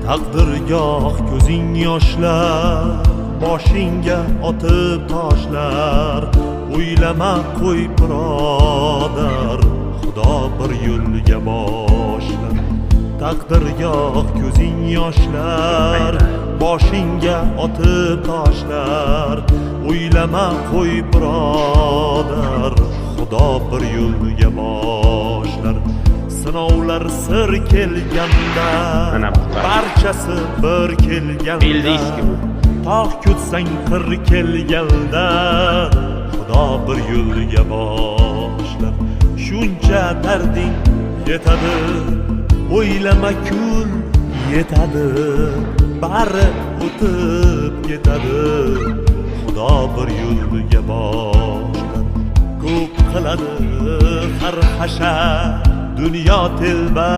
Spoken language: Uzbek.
Taqdirgoh ko'zing yoshlar, boshingga otib toshlar. O'ylama qo'y birodar, Xudo bir yo'lga boshlar. Taqdirgoh ko'zing yoshlar, boshingga otib toshlar. O'ylama qo'y birodar, Xudo bir yo'lga boshlar. Sinovlar sir kelganda, barchasi bir kelganda, tog' ko'tsang qir kelganda, Xudo bir yo'lga boshlar. Shuncha darding yetadi, o'ylama kul yetadi, bari o'tib ketadi. Xudo bir yo'lga boshlar. Ko'p qiladi har hasha dunyo telba.